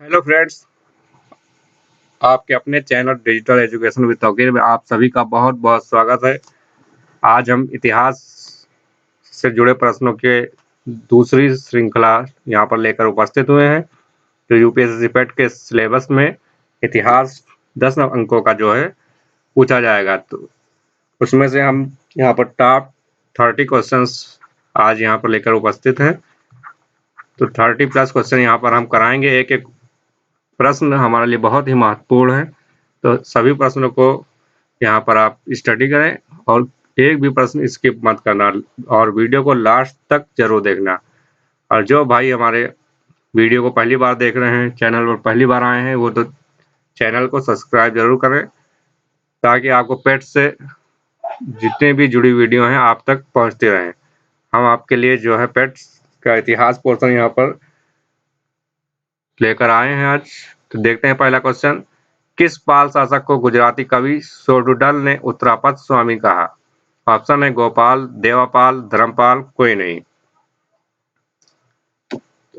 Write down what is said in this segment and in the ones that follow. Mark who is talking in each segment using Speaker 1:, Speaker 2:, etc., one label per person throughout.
Speaker 1: Hello friends, आपके अपने channel digital education with Tauqeer में आप सभी का बहुत-बहुत स्वागत है। आज हम इतिहास से जुड़े प्रश्नों के दूसरी श्रृंखला यहाँ पर लेकर उपस्थित हुए हैं। जो यूपीएससी पेट के सिलेबस में इतिहास 10 अंकों का जो है पूछा जाएगा, तो उसमें से हम यहाँ पर टॉप 30 क्वेश्चंस आज यहाँ पर लेकर उपस्थित हैं। तो 30 प्लस क्वेश्चन यहाँ पर हम कराएंगे। एक-एक प्रश्न हमारे लिए बहुत ही महत्वपूर्ण है, तो सभी प्रश्नों को यहाँ पर आप स्टडी करें और एक भी प्रश्न स्किप मत करना और वीडियो को लास्ट तक जरूर देखना। और जो भाई हमारे वीडियो को पहली बार देख रहे हैं, चैनल पर पहली बार आए हैं, वो तो चैनल को सब्सक्राइब जरूर करें ताकि आपको पेट से जितने भी जुड़ी वीडियो हैं आप तक पहुंचते रहें। हम आपके लिए जो है पेट्स का इतिहास पोर्शन यहाँ पर लेकर आए हैं आज। तो देखते हैं पहला क्वेश्चन। किस पाल शासक को गुजराती कवि शोडुडल ने उत्तरापद स्वामी कहा? ऑप्शन है गोपाल, देवापाल, धर्मपाल, कोई नहीं।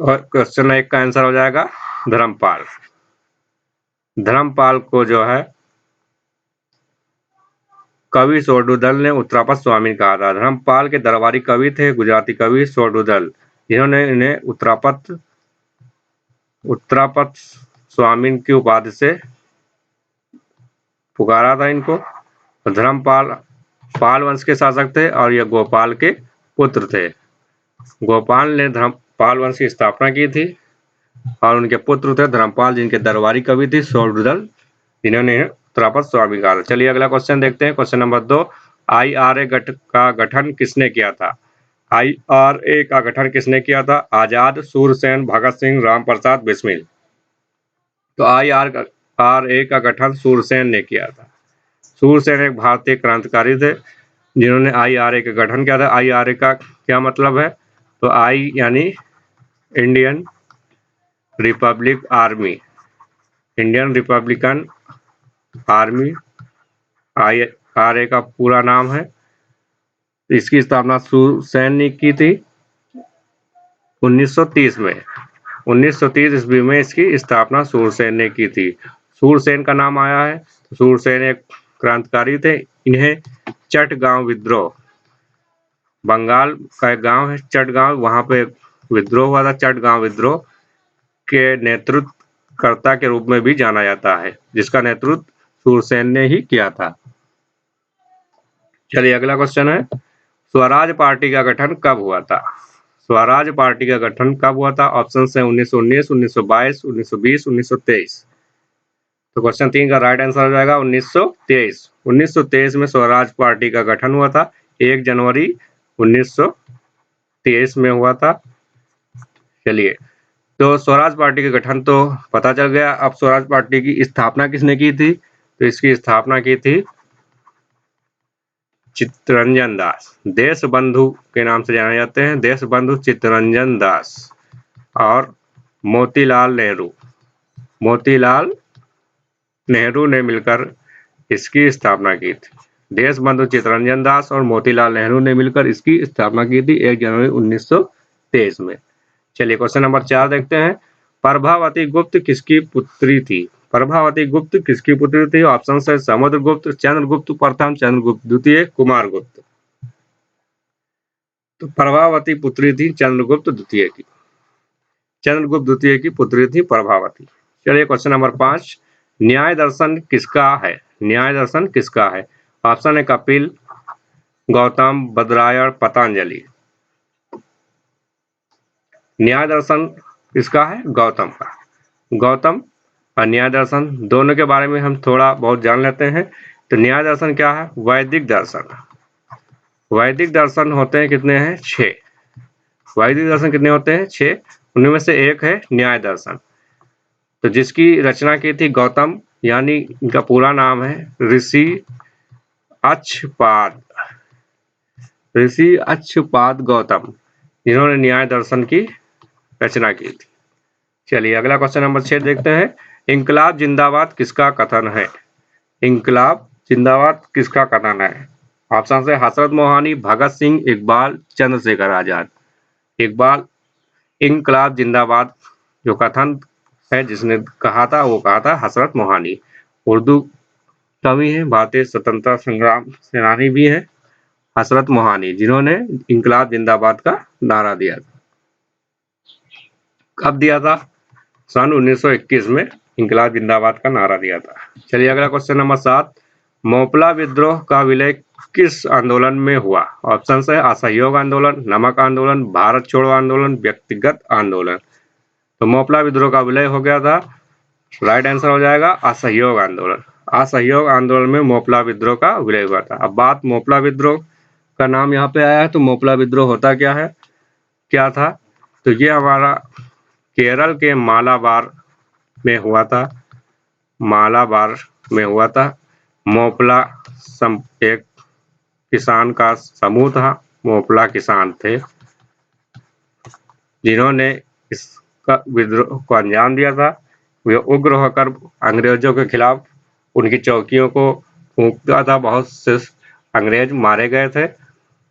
Speaker 1: और क्वेश्चन 1 का आंसर हो जाएगा धर्मपाल। धर्मपाल को जो है कवि शोडुदल ने उत्तरापद स्वामी कहा था। धर्मपाल के दरबारी कवि थे गुजराती कवि शोडुदल, जिन्होंने इन्हें उत्तरापद स्वामी की उपाधि से पुकारा था इनको। धर्मपाल पाल वंश के शासक थे और यह गोपाल के पुत्र थे। गोपाल ने धर्मपाल वंश की स्थापना की थी और उनके पुत्र थे धर्मपाल, जिनके दरबारी कवि थे शोडुदल, जिन्होंने उत्तरापद स्वामी कहा था। चलिए अगला क्वेश्चन देखते हैं। Question number 2। IRA का गठन किसने किया था? IRA का गठन किसने किया था? आजाद, सूरसेन, भगत सिंह, राम प्रसाद बिस्मिल। तो IRA का गठन सूरसेन ने किया था। सूरसेन एक भारतीय क्रांतिकारी थे जिन्होंने IRA का गठन किया था। IRA का क्या मतलब है? तो आई यानी Indian Republic army, Indian Republican army IRA का पूरा नाम है। इसकी स्थापना सूरसेन ने की थी 1930 में। 1930 ईस्वी में इसकी स्थापना सूरसेन ने की थी। सूरसेन का नाम आया है, सूरसेन एक क्रांतिकारी थे। इन्हें चटगांव विद्रोह, बंगाल का एक गांव है चटगांव, वहां पे विद्रोह हुआ था। चटगांव विद्रोह के नेतृत्वकर्ता के रूप में भी जाना जाता है, जिसका नेतृत्व सूरसेन ने ही किया था। चलिए अगला क्वेश्चन है। स्वराज पार्टी का गठन कब हुआ था? स्वराज पार्टी का गठन कब हुआ था? ऑप्शन है 1919, 1922, 1920, 1923। तो क्वेश्चन 3 का राइट आंसर हो जाएगा 1923। 1923 में स्वराज पार्टी का गठन हुआ था। 1 जनवरी 1923 में हुआ था। चलिए, तो स्वराज पार्टी का गठन तो पता चल गया। अब स्वराज पार्टी की स्थापना किसने की थी? तो इसकी स्थापना की थी चित्तरंजन दास। देश बंधु के नाम से जाने जाते हैं, देश बंधु चित्तरंजन दास और मोतीलाल नेहरू। मोतीलाल नेहरू ने मिलकर इसकी स्थापना की थी। देश बंधु चित्तरंजन दास और मोतीलाल नेहरू ने मिलकर इसकी स्थापना की थी 1 जनवरी 1923 में। चलिए क्वेश्चन नंबर 4 देखते हैं। प्रभावती गुप्त किसकी पुत्री थी? प्रभावती गुप्त किसकी पुत्री थी? ऑप्शन है समुद्रगुप्त, चंद्रगुप्त प्रथम, चंद्रगुप्त द्वितीय, कुमारगुप्त। तो प्रभावती पुत्री थी चंद्रगुप्त द्वितीय की। चंद्रगुप्त द्वितीय की पुत्री थी प्रभावती। चलिए क्वेश्चन नंबर 5। न्याय दर्शन किसका है? न्याय दर्शन किसका है? ऑप्शन है कपिल, गौतम, बद्रायण, पतंजलि। न्याय दर्शन किसका है? गौतम का। गौतम और न्याय दर्शन दोनों के बारे में हम थोड़ा बहुत जान लेते हैं। तो न्याय दर्शन क्या है? वैदिक दर्शन। वैदिक दर्शन होते हैं कितने हैं? 6। वैदिक दर्शन कितने होते हैं? 6। उनमें में से एक है न्याय दर्शन, तो जिसकी रचना की थी गौतम, यानी इनका पूरा नाम है ऋषि अक्षपाद। ऋषि अक्षपाद गौतम, जिन्होंने न्याय दर्शन की रचना की थी। चलिए अगला क्वेश्चन नंबर 6 देखते हैं। इंकलाब जिंदाबाद किसका कथन है? इंकलाब जिंदाबाद किसका कथन है? ऑप्शन है हजरत मोहानी, भगत सिंह, इकबाल, चंद्रशेखर आजाद। इकबाल इंकलाब जिंदाबाद जो कथन है जिसने कहा था, वो कहा था हजरत मोहानी। उर्दू कवि हैं, भारतीय स्वतंत्रता संग्राम सेनानी भी हैं हजरत मोहानी, जिन्होंने इंकलाब जिंदाबाद का नारा दिया था। कब दिया था? सन 1921 में इंकलाब जिंदाबाद का नारा दिया था। चलिए अगला क्वेश्चन नंबर 7, मोपला विद्रोह का विलय किस आंदोलन में हुआ? ऑप्शन है असहयोग आंदोलन, नमक आंदोलन, भारत छोड़ो आंदोलन, व्यक्तिगत आंदोलन। तो मोपला विद्रोह का विलय हो गया था, राइट आंसर हो जाएगा असहयोग आंदोलन। असहयोग आंदोलन में मोपला विद्रोह का विलय हुआ था। अब बात मोपला विद्रोह का नाम यहाँ पे आया है, तो मोपला विद्रोह होता क्या है, क्या था? तो ये हमारा केरल के मालाबार में हुआ था। मालाबार में हुआ था। मोपला एक किसान का समूह था, मोपला किसान थे, जिन्होंने इसका विद्रोह को अंजाम दिया था। वे उग्र होकर अंग्रेजों के खिलाफ उनकी चौकियों को फूंकता था। बहुत से अंग्रेज मारे गए थे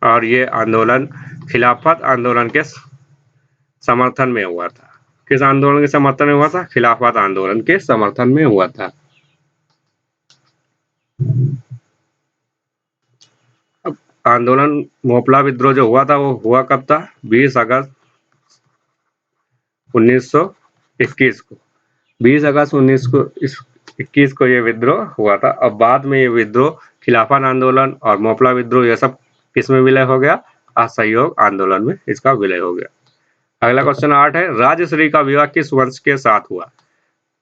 Speaker 1: और ये आंदोलन खिलाफत आंदोलन के समर्थन में हुआ था। किस आंदोलन के समर्थन में हुआ था? खिलाफत आंदोलन के समर्थन में हुआ था। आंदोलन मोपला विद्रोह जो हुआ था वो हुआ कब था? 20 अगस्त 1921 को। 20 अगस्त 1921 को ये विद्रोह हुआ था। अब बाद में ये विद्रोह खिलाफत आंदोलन और मोपला विद्रोह ये सब किस में विलय हो गया? असहयोग आंदोलन में इसका विलय हो गया। अगला क्वेश्चन 8 है, राजश्री का विवाह किस वंश के साथ हुआ?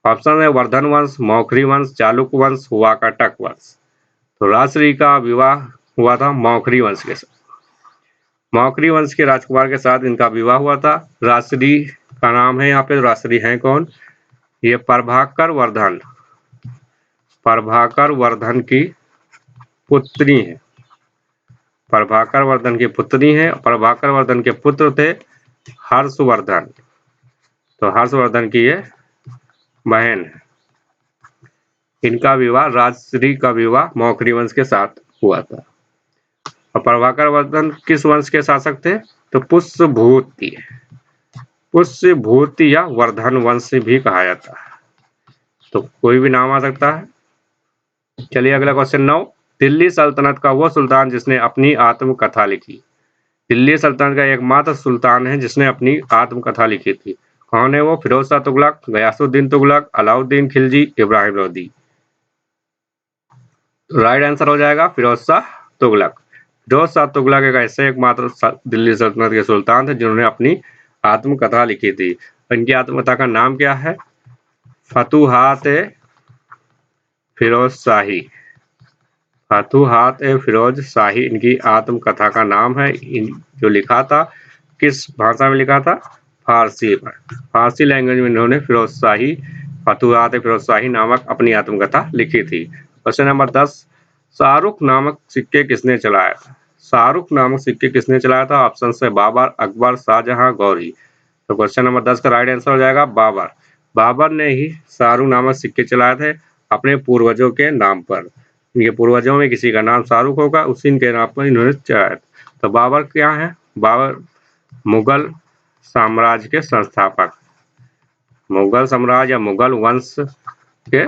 Speaker 1: ऑप्शन है वर्धन वंश, मौखरी वंश, चालुक्य वंश, वाकाटक वंश। तो राजश्री का विवाह हुआ था मौखरी वंश के साथ। मौखरी वंश के राजकुमार के साथ इनका विवाह हुआ था। राजश्री का नाम है यहाँ पे, राजश्री हैं कौन? ये प्रभाकर वर्धन, प्रभाकर वर्धन की पुत्री है। प्रभाकर वर्धन की पुत्री है। प्रभाकर वर्धन के पुत्र थे हर्षवर्धन। तो हर्षवर्धन की ये बहन है। इनका विवाह, राजश्री का विवाह मौखरी वंश के साथ हुआ था। और प्रभाकर वर्धन किस वंश के शासक थे? तो पुष्यभूति, पुष्यभूति या वर्धन वंश भी कहा जाता है। तो कोई भी नाम आ सकता है। चलिए अगला क्वेश्चन 9, दिल्ली सल्तनत का वो सुल्तान जिसने अपनी आत्मकथा लिखी। दिल्ली सल्तनत का एकमात्र सुल्तान है जिसने अपनी आत्मकथा लिखी थी। कौन है वो? फिरोज शाह तुगलक, गयासुद्दीन तुगलक, अलाउद्दीन खिलजी, इब्राहिम लोदी। राइट आंसर हो जाएगा फिरोज शाह तुगलक। फिरोज शाह तुगलक एक ऐसे एकमात्र दिल्ली सल्तनत के सुल्तान थे जिन्होंने अपनी आत्मकथा लिखी थी। इनकी आत्मकथा का नाम क्या है? फतुहात फिरोज शाही। फतुहात फिरोज शाही इनकी आत्मकथा का नाम है। जो लिखा था किस भाषा में लिखा था? फारसी में। फारसी लैंग्वेज में इन्होंने फिरोज शाही, फतुहात फिरोज शाही नामक अपनी आत्मकथा लिखी थी। क्वेश्चन नंबर 10, शाहरुख नामक सिक्के किसने चलाया था? शाहरुख नामक सिक्के किसने चलाया था? ऑप्शन है बाबर, अकबर, शाहजहां, गौरी। तो क्वेश्चन नंबर 10 का राइट आंसर हो जाएगा बाबर। बाबर ने ही शाहरुख नामक सिक्के चलाए थे अपने पूर्वजों के नाम पर। इनके पूर्वजों में किसी का नाम शाहरुख होगा, उसी के नाम पर इन्होंने चलाया। तो बाबर क्या है? बाबर मुगल साम्राज्य के संस्थापक, मुगल साम्राज्य या मुगल वंश के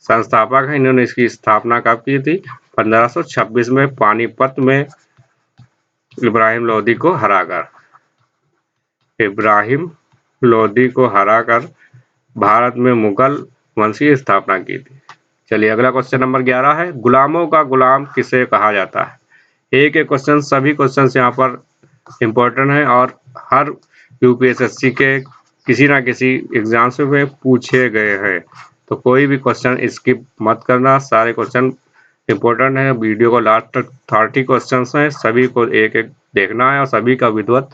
Speaker 1: संस्थापक हैं। इन्होंने इसकी स्थापना कब की थी? 1526 में पानीपत में इब्राहिम लोदी को हराकर। इब्राहिम लोदी को हराकर भारत में मुगल वंश की स्थापना की थी। चलिए अगला क्वेश्चन नंबर 11 है, गुलामों का गुलाम किसे कहा जाता है? एक एक क्वेश्चन, सभी क्वेश्चन यहाँ पर इम्पोर्टेंट है और हर यूपीएसएससी के किसी ना किसी एग्जाम्स में पूछे गए हैं। तो कोई भी क्वेश्चन स्किप मत करना, सारे क्वेश्चन इम्पोर्टेंट है। वीडियो को लास्ट तक 30 क्वेश्चन हैं, सभी को एक एक देखना है और सभी का विधिवत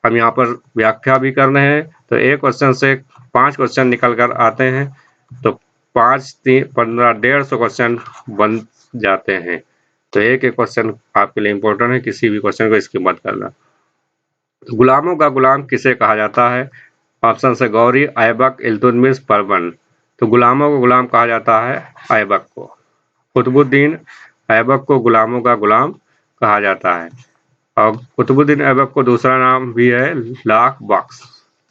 Speaker 1: हम यहाँ पर व्याख्या भी कर रहे हैं। तो एक क्वेश्चन से 5 क्वेश्चन निकल कर आते हैं, तो 5, 3, 15, 150 क्वेश्चन बन जाते हैं। तो एक एक क्वेश्चन आपके लिए इम्पोर्टेंट है, किसी भी क्वेश्चन को स्किप मत करना। तो गुलामों का गुलाम किसे कहा जाता है? ऑप्शन है गौरी, ऐबक, इल्तुतमिश, परवन। तो गुलामों को गुलाम कहा जाता है ऐबक को। कुतुबुद्दीन ऐबक को गुलामों का गुलाम कहा जाता है। और कुतुबुद्दीन ऐबक को दूसरा नाम भी है लाख बख्श।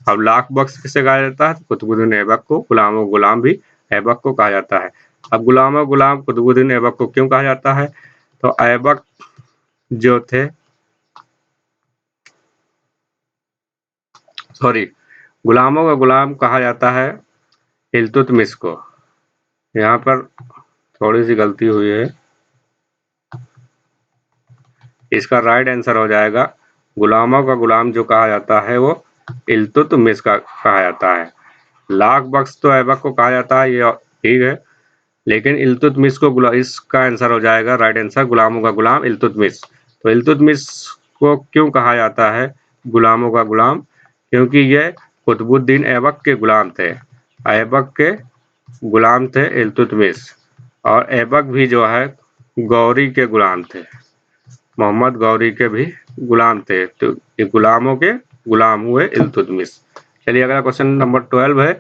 Speaker 1: अब लाख बख्श किसे कहा जाता है? कुतुबुद्दीन ऐबक को। गुलाम गुलाम भी ऐबक को कहा जाता है। अब गुलाम गुलाम कुतुबुद्दीन ऐबक को क्यों कहा जाता है? तो ऐबक जो थे, सॉरी, गुलामों का गुलाम कहा जाता है इल्तुतमिश को। यहाँ पर थोड़ी सी गलती हुई है, इसका राइट आंसर हो जाएगा गुलामों का गुलाम जो कहा जाता है वो इल्तुतमिश का कहा जाता है। लाख बख्श तो ऐबक को कहा जाता है, ये ठीक है, लेकिन इल्तुतमिश को इसका आंसर हो जाएगा राइट आंसर गुलामों का गुलाम इल्तुतमिश। तो इल्तुतमिश को क्यों कहा जाता है गुलामों का गुलाम? क्योंकि ये कुतुबुद्दीन ऐबक के गुलाम थे। ऐबक के गुलाम थे इल्तुतमिश, और ऐबक भी जो है गौरी के गुलाम थे, मोहम्मद गौरी के भी गुलाम थे। तो ये गुलामों के गुलाम हुए इल्तुतमिश। चलिए अगला क्वेश्चन नंबर 12 है,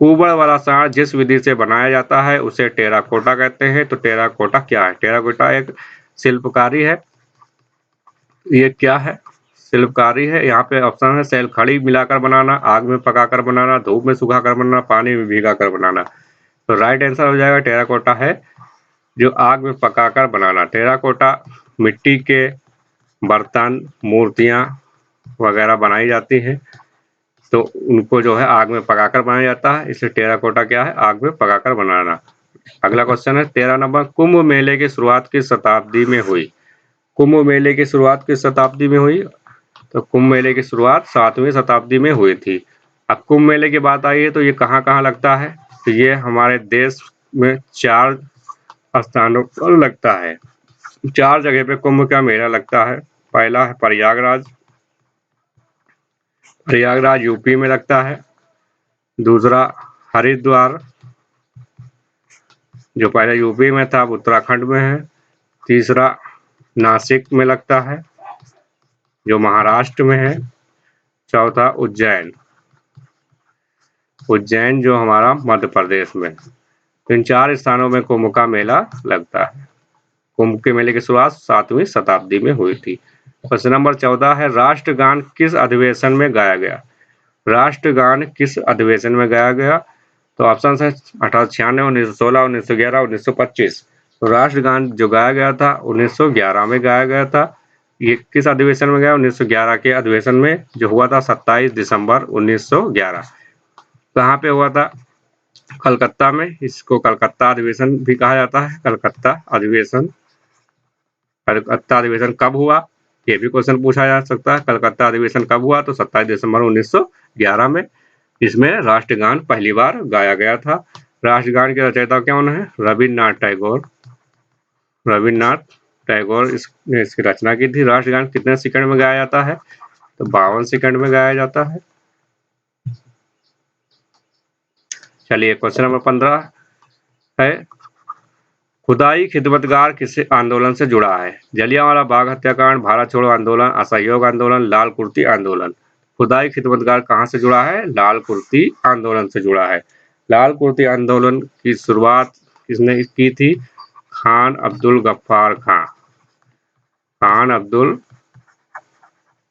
Speaker 1: कुबड़ वाला सांड जिस विधि से बनाया जाता है उसे टेराकोटा कहते हैं। तो टेराकोटा क्या है? टेराकोटा एक शिल्पकारी है। ये क्या है? शिल्पकारी है। यहाँ पे ऑप्शन है सेल खड़ी मिलाकर बनाना, आग में पकाकर बनाना, धूप में सुखाकर बनाना, पानी में भिगाकर बनाना। तो राइट आंसर हो जाएगा टेराकोटा है, जो आग में पकाकर बनाना। टेराकोटा मिट्टी के बर्तन, मूर्तियां वगैरह बनाई जाती हैं, तो उनको जो है आग में पकाकर बनाया जाता है, इसलिए टेराकोटा क्या है? आग में पकाकर बनाना। अगला क्वेश्चन है 13 नंबर, कुंभ मेले की शुरुआत किस शताब्दी में हुई? कुंभ मेले की शुरुआत किस शताब्दी में हुई? तो कुंभ मेले की शुरुआत 7वीं शताब्दी में हुई थी। अब कुंभ मेले की बात आई है तो ये कहाँ कहाँ लगता है? तो ये हमारे देश में 4 स्थानों पर लगता है। 4 जगह पे कुंभ का मेला लगता है। पहला है प्रयागराज, प्रयागराज यूपी में लगता है। दूसरा हरिद्वार, जो पहले यूपी में था अब उत्तराखंड में है। तीसरा नासिक में लगता है, जो महाराष्ट्र में है। चौथा उज्जैन, उज्जैन जो हमारा मध्य प्रदेश में। इन 4 स्थानों में कुंभ का मेला लगता है। कुंभ के मेले की शुरुआत 7वीं शताब्दी में हुई थी। क्वेश्चन नंबर 14 है, राष्ट्रगान किस अधिवेशन में गाया गया? राष्ट्रगान किस अधिवेशन में गाया गया? तो ऑप्शन है 1896, 1916, 1911, 1925। तो राष्ट्रगान जो गाया गया था 1911 में गाया गया था। ये किस अधिवेशन में गया? 1911 के अधिवेशन में, जो हुआ था 27 दिसंबर 1911। कहाँ पे हुआ था? कलकत्ता में। इसको कलकत्ता अधिवेशन भी कहा जाता है। कलकत्ता अधिवेशन, कलकत्ता अधिवेशन कब हुआ? ये भी क्वेश्चन पूछा जा सकता है। कलकत्ता अधिवेशन कब हुआ? तो 27 दिसंबर 1911 में। इसमें राष्ट्रगान पहली बार गाया गया था। राष्ट्रगान के रचयिता कौन है? रविन्द्रनाथ टैगोर। रविन्द्रनाथ टैगोर ने इसकी रचना की थी। राष्ट्रगान कितने सेकंड में गाया जाता है? तो 52 सेकंड में गाया जाता है। चलिए क्वेश्चन नंबर 15 है, खुदाई खिदमतगार किस आंदोलन से जुड़ा है? जलियांवाला बाग हत्याकांड, भारत छोड़ो आंदोलन, असहयोग आंदोलन, लाल कुर्ती आंदोलन। खुदाई खिदमतगार कहाँ से जुड़ा है? लाल कुर्ती आंदोलन से जुड़ा है। लाल कुर्ती आंदोलन की शुरुआत किसने की थी? खान अब्दुल गफ्फार खां। खान अब्दुल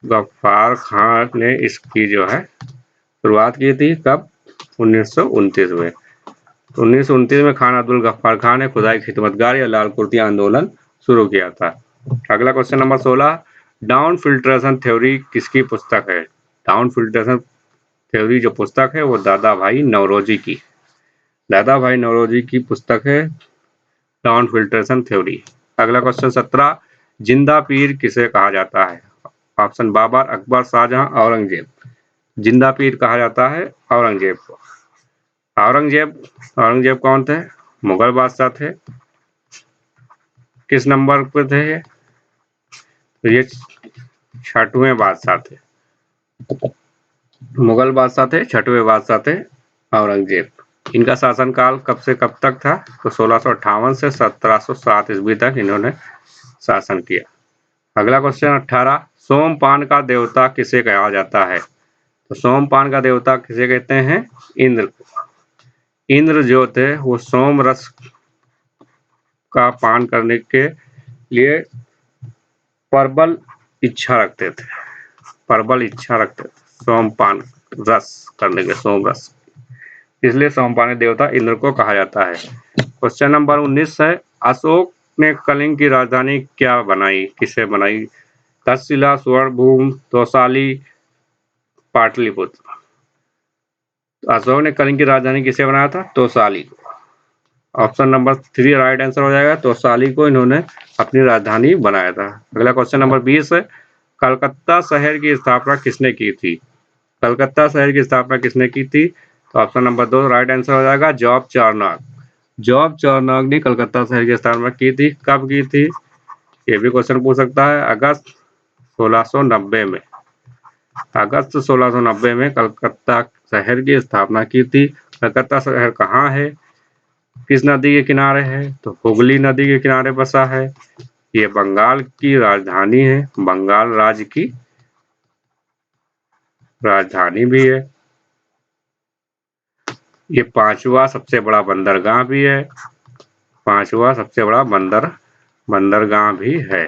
Speaker 1: गफ्फार खां ने इसकी जो है शुरुआत की थी। कब? 1929 में। 1929 में खान अब्दुल गफ्फार खान ने खुदाई खिदमतगार या लाल कुर्ती आंदोलन शुरू किया था। अगला question number 16, down filtration theory किसकी पुस्तक है? डाउन फिल्ट्रेशन थ्योरी जो पुस्तक है वो दादा भाई नौरोजी की, दादा भाई नौरोजी की पुस्तक है डाउन फिल्ट्रेशन थ्योरी। अगला क्वेश्चन 17, जिंदा पीर किसे कहा जाता है? ऑप्शन बाबर, अकबर, शाहजहां, औरंगजेब। जिंदा पीर कहा जाता है औरंगजेब को। औरंगजेब, औरंगजेब कौन थे? मुगल बादशाह थे। किस नंबर पे थे ये? तो ये 6वें बादशाह थे। मुगल बादशाह थे, 6वें बादशाह थे औरंगजेब। इनका शासनकाल कब से कब तक था? तो 1658 से 1707 ईस्वी तक इन्होंने शासन किया। अगला क्वेश्चन 18, सोमपान का देवता किसे कहा जाता है? तो सोमपान का देवता किसे कहते हैं? इंद्र को। इंद्र जो थे वो सोम रस का पान करने के लिए प्रबल इच्छा रखते थे, प्रबल इच्छा रखते थे सोमपान रस करने के, सोम रस, इसलिए सोमपानी देवता इंद्र को कहा जाता है। क्वेश्चन नंबर 19 है, अशोक ने कलिंग की राजधानी क्या बनाई, किसे बनाई? तक्षशिला, स्वर्णभूम, तौसाली, पाटलिपुत्र। अशोक ने कलिंग की राजधानी किसे बनाया था? तौसाली को। ऑप्शन नंबर 3 राइट आंसर हो जाएगा, तौसाली को इन्होंने अपनी राजधानी बनाया था। अगला क्वेश्चन नंबर 20 है, कलकत्ता शहर की स्थापना किसने की थी? कलकत्ता शहर की स्थापना किसने की थी? तो ऑप्शन नंबर 2 राइट आंसर हो जाएगा, जॉब चार्नक। जॉब चार्नक ने कलकत्ता शहर की स्थापना की थी। कब की थी? ये भी क्वेश्चन पूछ सकता है। अगस्त 1690 में, अगस्त 1690 में कलकत्ता शहर की स्थापना की थी। कलकत्ता शहर कहाँ है, किस नदी के किनारे है? तो हुगली नदी के किनारे बसा है। ये बंगाल की राजधानी है, बंगाल राज्य की राजधानी भी है। ये 5वां सबसे बड़ा बंदरगाह भी है, 5वां सबसे बड़ा बंदरगाह भी है।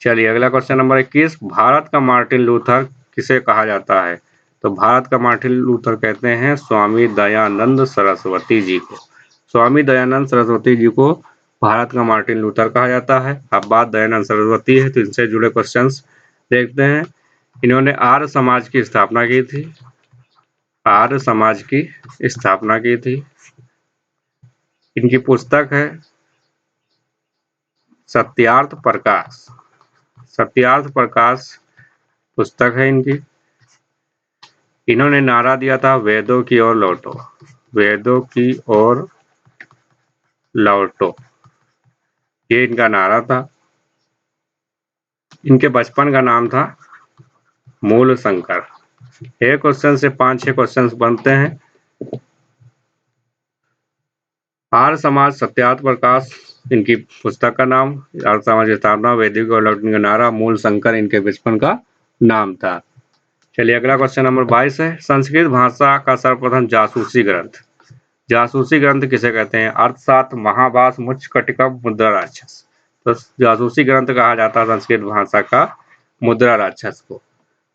Speaker 1: चलिए अगला क्वेश्चन नंबर 21, भारत का मार्टिन लूथर किसे कहा जाता है? तो भारत का मार्टिन लूथर कहते हैं स्वामी दयानंद सरस्वती जी को। स्वामी दयानंद सरस्वती जी को भारत का मार्टिन लूथर कहा जाता है। अब बात दयानंद सरस्वती है तो इनसे जुड़े क्वेश्चंस देखते हैं। इन्होंने आर्य समाज की स्थापना की थी, आर्य समाज की स्थापना की थी। इनकी पुस्तक है सत्यार्थ प्रकाश, सत्यार्थ प्रकाश पुस्तक है इनकी। इन्होंने नारा दिया था वेदों की ओर लौटो, वेदों की ओर लौटो, ये इनका नारा था। इनके बचपन का नाम था मूल शंकर। एक क्वेश्चन से 5-6 क्वेश्चन बनते हैं। आर्य समाज सत्यार्थ प्रकाश इनकी पुस्तक का नाम, आर्य समाज की स्थापना, वेदिक और लौटने का नारा, मूल शंकर इनके बचपन का नाम था। चलिए अगला क्वेश्चन नंबर 22 है, संस्कृत भाषा का सर्वप्रथम जासूसी ग्रंथ, जासूसी ग्रंथ किसे कहते हैं? अर्थशास्त्र, महाभाष्य, मुच्चकटिकम, मुद्रा राक्षस। तो जासूसी ग्रंथ कहा जाता है संस्कृत भाषा का मुद्रा राक्षस को।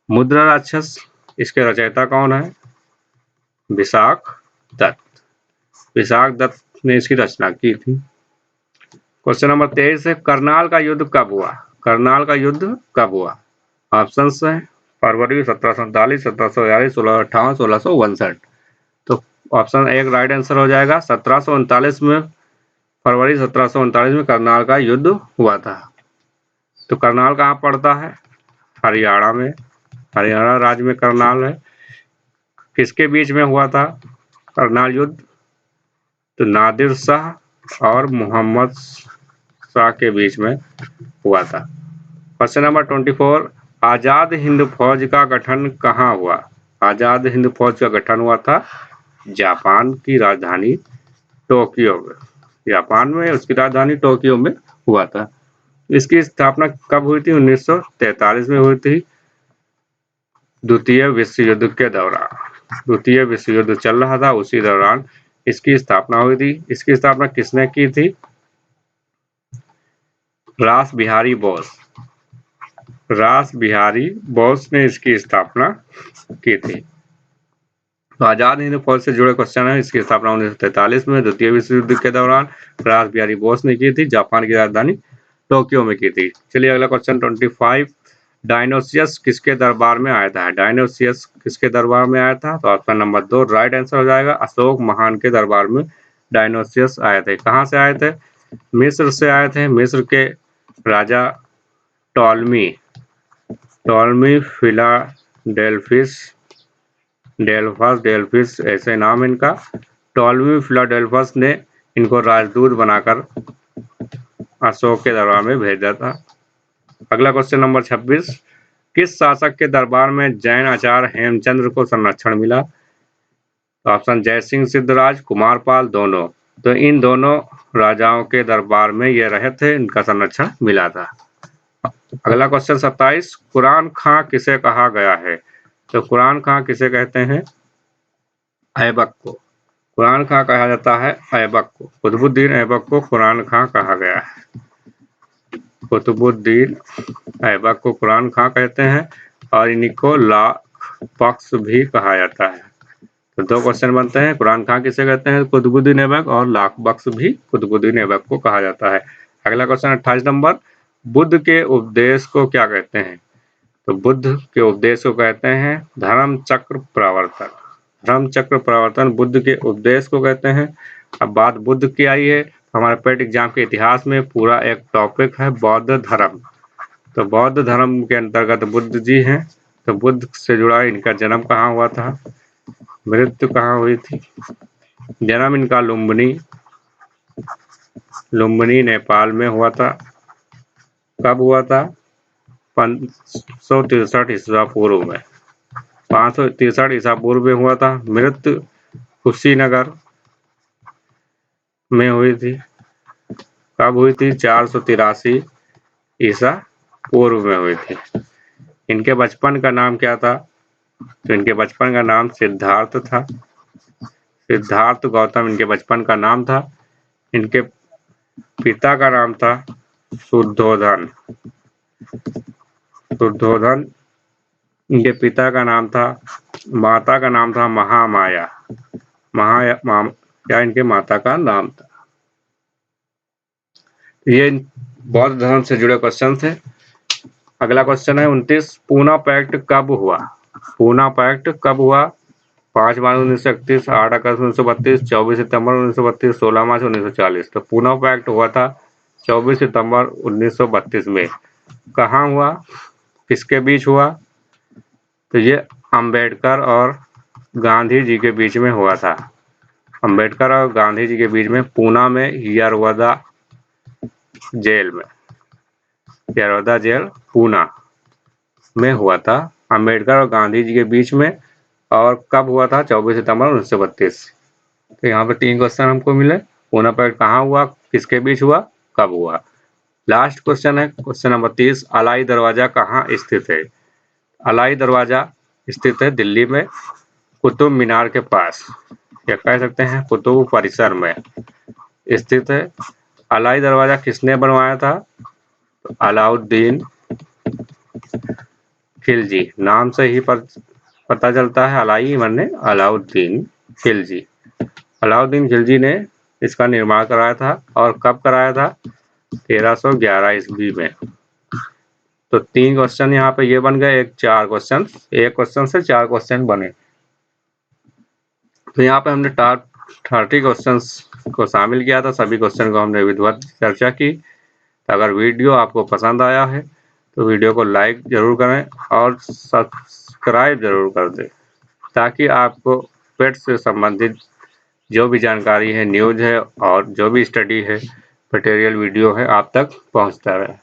Speaker 1: मुद्रा राक्षस, इसके रचयिता कौन है? विशाख दत्त, विशाख दत्त ने इसकी रचना की थी। क्वेश्चन नंबर 23 है, करनाल का युद्ध कब हुआ? करनाल का युद्ध कब हुआ? ऑप्शंस है फरवरी 1739, 1742, 1658, 1659। तो ऑप्शन 1 राइट आंसर हो जाएगा, 1739 में, फरवरी 1739 में करनाल का युद्ध हुआ था। तो करनाल कहाँ पड़ता है? हरियाणा में, हरियाणा राज्य में करनाल है। किसके बीच में हुआ था करनाल युद्ध? तो नादिर शाह और मोहम्मद शाह के बीच में हुआ था। क्वेश्चन नंबर 24, आजाद हिंद फौज का गठन कहाँ हुआ? आजाद हिंद फौज का गठन हुआ था जापान की राजधानी टोक्यो में, जापान में उसकी राजधानी टोक्यो में हुआ था। इसकी स्थापना कब हुई थी? 1943 में हुई थी, द्वितीय विश्व युद्ध के दौरान। द्वितीय विश्व युद्ध चल रहा था, उसी दौरान इसकी स्थापना हुई थी। इसकी स्थापना किसने की थी? रास बिहारी बोस, रास बिहारी बोस ने इसकी स्थापना की थी। तो आजाद हिंद फौज से जुड़े क्वेश्चन है। इसकी स्थापना 1943 में द्वितीय विश्व युद्ध के दौरान रास बिहारी बोस ने की थी, जापान की राजधानी टोक्यो में की थी। चलिए अगला क्वेश्चन 25, डायनोसियस किसके दरबार में आया था? डायनोसियस किसके दरबार में आया था? तो ऑप्शन नंबर 2 राइट आंसर हो जाएगा, अशोक महान के दरबार में डायनोसियस आए थे। कहाँ से आए थे? मिस्र से आए थे। मिस्र के राजा टॉलमी, टॉलमी फिलाडेल्फिस, डेल्फस, डेल्फिस ऐसे नाम इनका, टॉलमी फिलाडेल्फस ने इनको राजदूत बनाकर अशोक के दरबार में भेजा था। अगला क्वेश्चन नंबर 26, किस शासक के दरबार में जैन आचार्य हेमचंद्र को संरक्षण मिला? तो ऑप्शन जय सिंह सिद्धराज, कुमारपाल, दोनों। तो इन दोनों राजाओं के दरबार में ये रहे थे, इनका संरक्षण मिला था। अगला क्वेश्चन 27, कुरान खां किसे कहा गया है? तो कुरान खां किसे कहते हैं? ऐबक को, कुरान खां कहा जाता है ऐबक को। कुतुबुद्दीन ऐबक को कुरान खां कहा गया है। कुतुबुद्दीन ऐबक को कुरान खां कहते हैं और इन्हीं को लाख बख्श भी कहा जाता है। तो 2 क्वेश्चन बनते हैं, कुरान खां किसे कहते हैं? कुतुबुद्दीन ऐबक, और लाख बख्श भी कुतुबुद्दीन ऐबक को कहा जाता है। अगला क्वेश्चन 28 नंबर, बुद्ध के उपदेश को क्या कहते हैं? तो बुद्ध के उपदेश को कहते हैं धर्म चक्र प्रवर्तन। धर्म चक्र प्रवर्तन बुद्ध के उपदेश को कहते हैं। अब बात बुद्ध की आई है, हमारे पेट एग्जाम के इतिहास में पूरा एक टॉपिक है बौद्ध धर्म। तो बौद्ध धर्म के अंतर्गत बुद्ध जी हैं। तो बुद्ध से जुड़ा इनका जन्म कहाँ हुआ था, मृत्यु कहाँ हुई थी? जन्म इनका लुम्बिनी नेपाल में हुआ था। कब हुआ था? 563 ईसा पूर्व में, 563 ईसा पूर्व में हुआ था। मृत्यु कुशीनगर में हुई थी। कब हुई थी? 483 ईसा पूर्व में हुई थी। इनके बचपन का नाम क्या था? तो इनके बचपन का नाम सिद्धार्थ था। सिद्धार्थ गौतम इनके बचपन का नाम था। इनके पिता का नाम था शुद्धोधन। शुद्धोधन इनके पिता का नाम था। माता का नाम था महामाया। क्या इनके माता का नाम था? ये बौद्ध धर्म से जुड़े क्वेश्चन थे। अगला क्वेश्चन है 29, पूना पैक्ट कब हुआ? पूना पैक्ट कब हुआ? 5 मार्च 1931, 8 अगस्त 1932, 24 सितंबर 1932, 16 मार्च 1940। तो पूना पैक्ट हुआ था 24 सितंबर 1932 में। कहाँ हुआ, किसके बीच हुआ? तो ये अंबेडकर और गांधी जी के बीच में हुआ था। अंबेडकर और गांधी जी के बीच में पूना में यरवदा जेल में, यरवदा जेल पूना में हुआ था, अंबेडकर और गांधी जी के बीच में। और कब हुआ था? 24 सितंबर 1932। तो यहाँ पे 3 क्वेश्चन हमको मिले। पूना पैक्ट कहाँ हुआ, किसके बीच हुआ, कब हुआ। लास्ट क्वेश्चन है क्वेश्चन नंबर 30, अलाई दरवाजा कहाँ स्थित है? अलाई दरवाजा स्थित है दिल्ली में कुतुब मीनार के पास, या कह सकते हैं कुतुब परिसर में स्थित है। अलाई दरवाजा किसने बनवाया था? तो अलाउद्दीन खिलजी, नाम से ही पता चलता है, अलाई मने अलाउद्दीन खिलजी। अलाउद्दीन खिलजी ने इसका निर्माण कराया था। और कब कराया था? 1311 ईस्वी में। तो 3 क्वेश्चन यहाँ पे ये बन गए, एक क्वेश्चन से 4 क्वेश्चन बने। तो यहाँ पे हमने 30 क्वेश्चंस को शामिल किया था। सभी क्वेश्चन को हमने विधिवत चर्चा की। तो अगर वीडियो आपको पसंद आया है तो वीडियो को लाइक जरूर करें और सब्सक्राइब जरूर कर दें, ताकि आपको पेट से संबंधित जो भी जानकारी है, न्यूज़ है और जो भी स्टडी है, मटेरियल वीडियो है, आप तक पहुंचता रहे।